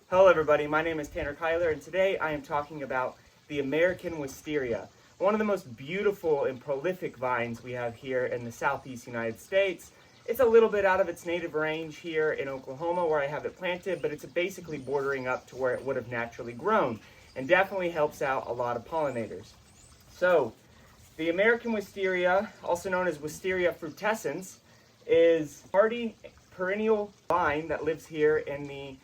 Hello everybody, my name is Tanner Kyler and today I am talking about the American Wisteria, one of the most beautiful and prolific vines we have here in the southeast United States. It's a little bit out of its native range here in Oklahoma where I have it planted, but it's basically bordering up to where it would have naturally grown and definitely helps out a lot of pollinators. So, the American Wisteria, also known as Wisteria frutescens, is a hardy perennial vine that lives here in the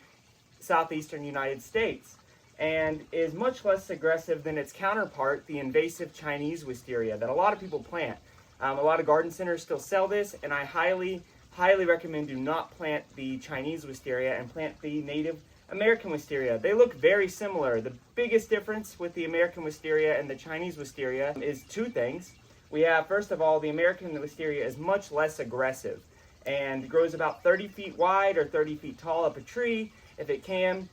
southeastern United States and is much less aggressive than its counterpart, the invasive Chinese wisteria that a lot of people plant. A lot of garden centers still sell this, and I highly recommend do not plant the Chinese wisteria and plant the native American wisteria. They look very similar. The biggest difference with the American wisteria and the Chinese wisteria is two things. We have, first of all, the American wisteria is much less aggressive and grows about 30 feet wide or 30 feet tall up a tree if it can,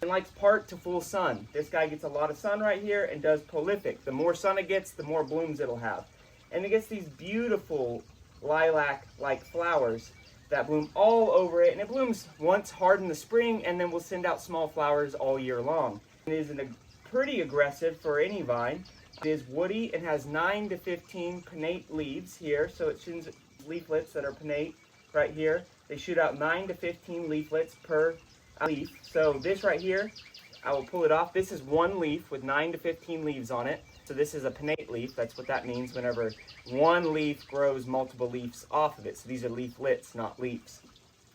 and likes part to full sun. This guy gets a lot of sun right here and does prolific. The more sun it gets, the more blooms it'll have. And it gets these beautiful lilac-like flowers that bloom all over it, and it blooms once hard in the spring and then will send out small flowers all year long. It is pretty aggressive for any vine. It is woody and has 9 to 15 pinnate leaves here, so it shoots leaflets that are pinnate right here. They shoot out 9 to 15 leaflets per leaf. So this right here, I will pull it off. This is one leaf with 9 to 15 leaves on it. So this is a pinnate leaf. That's what that means whenever one leaf grows multiple leaves off of it. So these are leaflets, not leaves.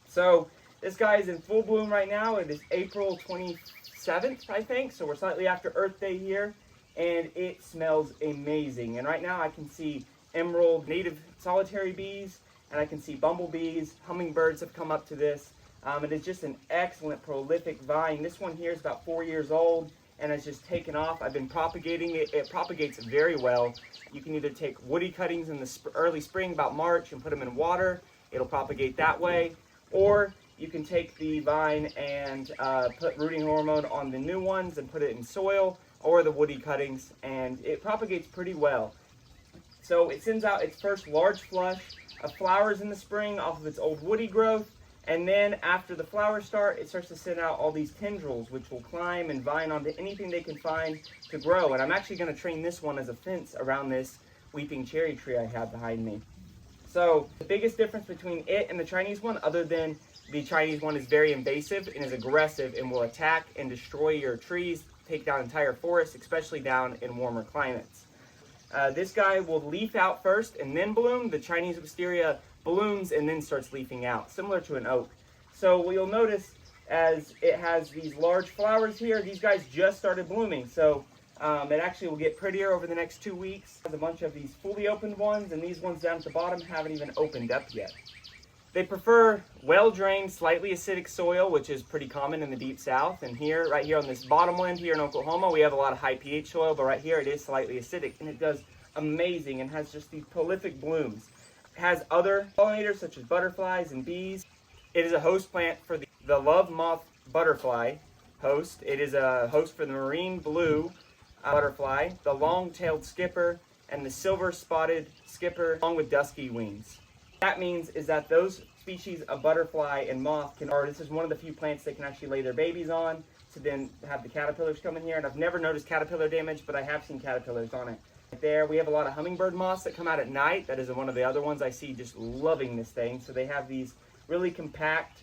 So this guy is in full bloom right now. It is April 27th, I think. So we're slightly after Earth Day here. And it smells amazing. And right now I can see emerald native solitary bees, and I can see bumblebees. Hummingbirds have come up to this. It is just an excellent prolific vine. This one here is about 4 years old and has just taken off. I've been propagating it. It propagates very well. You can either take woody cuttings in the early spring, about March, and put them in water. It'll propagate that way. Or you can take the vine and put rooting hormone on the new ones and put it in soil, or the woody cuttings, and it propagates pretty well. So it sends out its first large flush of flowers in the spring off of its old woody growth. And then after the flowers start, it starts to send out all these tendrils, which will climb and vine onto anything they can find to grow. And I'm actually going to train this one as a fence around this weeping cherry tree I have behind me. So the biggest difference between it and the Chinese one, other than the Chinese one is very invasive and is aggressive and will attack and destroy your trees, take down entire forests, especially down in warmer climates. This guy will leaf out first and then bloom. The Chinese wisteria blooms and then starts leafing out, similar to an oak. So what you'll notice as it has these large flowers here, these guys just started blooming. So it actually will get prettier over the next 2 weeks. There's a bunch of these fully opened ones, and these ones down at the bottom haven't even opened up yet. They prefer well-drained, slightly acidic soil, which is pretty common in the deep south. And here, right here on this bottom land here in Oklahoma, we have a lot of high pH soil, but right here it is slightly acidic, and it does amazing and has just these prolific blooms. It has other pollinators such as butterflies and bees. It is a host plant for the love moth butterfly host. It is a host for the marine blue butterfly, the long-tailed skipper, and the silver-spotted skipper, along with dusky wings. That means is that those species of butterfly and moth this is one of the few plants they can actually lay their babies on to then have the caterpillars come in here. And I've never noticed caterpillar damage, but I have seen caterpillars on it. There we have a lot of hummingbird moths that come out at night. That is one of the other ones I see just loving this thing. So they have these really compact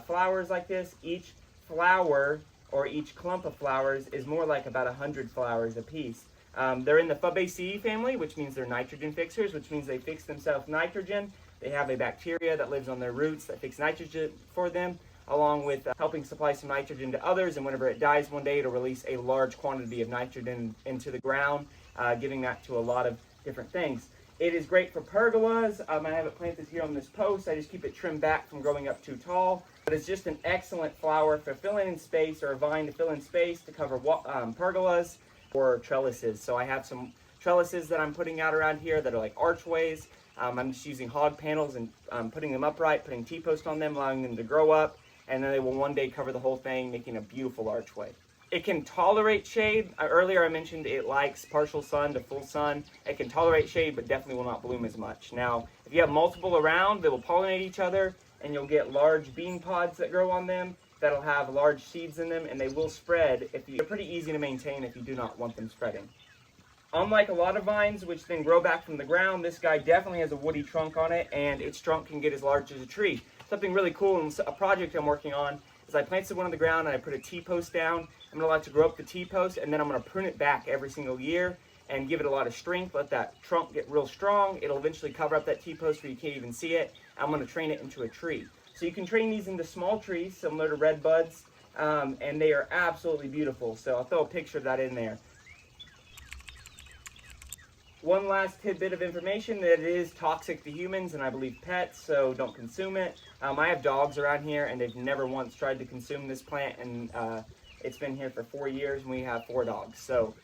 flowers like this. Each flower or each clump of flowers is more like about 100 flowers a piece. They're in the Propagation family, which means they're nitrogen fixers, which means they fix themselves nitrogen. They have a bacteria that lives on their roots that fix nitrogen for them, along with helping supply some nitrogen to others. And whenever it dies one day, it'll release a large quantity of nitrogen into the ground, giving that to a lot of different things. It is great for pergolas. I have it planted here on this post. I just keep it trimmed back from growing up too tall. But it's just an excellent flower for filling in space, or a vine to fill in space to cover pergolas or trellises. So I have some trellises that I'm putting out around here that are like archways. I'm just using hog panels and putting them upright, putting T-post on them, allowing them to grow up, and then they will one day cover the whole thing, making a beautiful archway. It can tolerate shade. Earlier I mentioned it likes partial sun to full sun. It can tolerate shade, but definitely will not bloom as much. Now, if you have multiple around, they will pollinate each other, and you'll get large bean pods that grow on them. that'll have large seeds in them, and they will spread. They're pretty easy to maintain if you do not want them spreading. Unlike a lot of vines, which then grow back from the ground, this guy definitely has a woody trunk on it, and its trunk can get as large as a tree. Something really cool, and a project I'm working on, is I planted one on the ground and I put a T-post down. I'm going to let it grow up the T-post, and then I'm going to prune it back every single year and give it a lot of strength, let that trunk get real strong. It'll eventually cover up that T-post where you can't even see it. I'm going to train it into a tree. So you can train these into small trees, similar to red buds, and they are absolutely beautiful. So I'll throw a picture of that in there. One last tidbit of information, that it is toxic to humans and I believe pets, so don't consume it. I have dogs around here and they've never once tried to consume this plant, and it's been here for 4 years and we have 4 dogs. So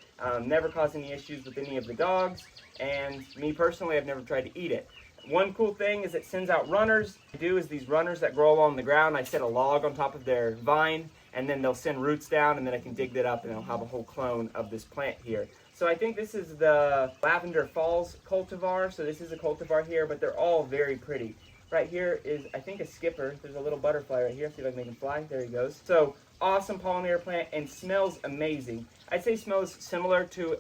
never caused any issues with any of the dogs, and me personally, I've never tried to eat it. One cool thing is it sends out runners. What I do is these runners that grow along the ground, I set a log on top of their vine, and then they'll send roots down, and then I can dig that up and I'll have a whole clone of this plant here. So I think this is the Lavender Falls cultivar. So this is a cultivar here, but they're all very pretty. Right here is, I think, a skipper. There's a little butterfly right here. See if I can make him fly. There he goes. So awesome pollinator plant, and smells amazing. I'd say smells similar to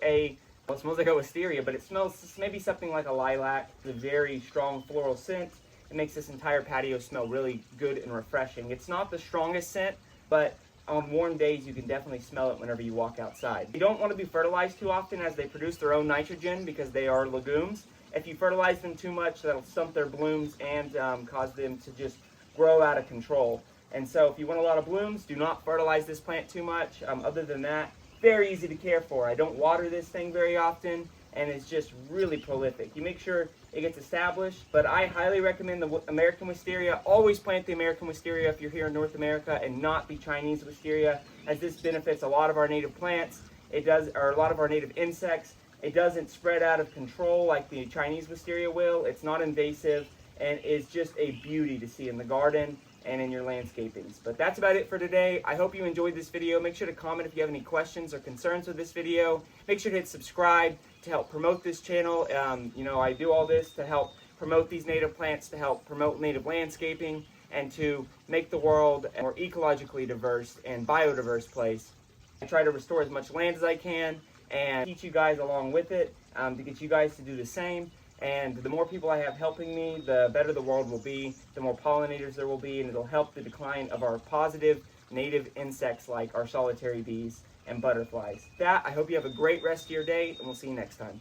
well, it smells like a wisteria, but it smells maybe something like a lilac. It's a very strong floral scent. It makes this entire patio smell really good and refreshing. It's not the strongest scent, but on warm days you can definitely smell it whenever you walk outside. You don't want to be fertilized too often, as they produce their own nitrogen because they are legumes. If you fertilize them too much, that'll stump their blooms and cause them to just grow out of control. And so if you want a lot of blooms, do not fertilize this plant too much. Other than that, very easy to care for. I don't water this thing very often, and it's just really prolific. You make sure it gets established, but I highly recommend the American Wisteria. Always plant the American Wisteria if you're here in North America, and not the Chinese Wisteria, as this benefits a lot of our native plants. It does, or a lot of our native insects. It doesn't spread out of control like the Chinese Wisteria will. It's not invasive, and it's just a beauty to see in the garden and in your landscapings. But that's about it for today. I hope you enjoyed this video. Make sure to comment if you have any questions or concerns with this video. Make sure to hit subscribe to help promote this channel. You know, I do all this to help promote these native plants, to help promote native landscaping, and to make the world a more ecologically diverse and biodiverse place. I try to restore as much land as I can and teach you guys along with it, to get you guys to do the same. And the more people I have helping me, the better the world will be, the more pollinators there will be, and it'll help the decline of our positive native insects like our solitary bees and butterflies. With that, I hope you have a great rest of your day, and we'll see you next time.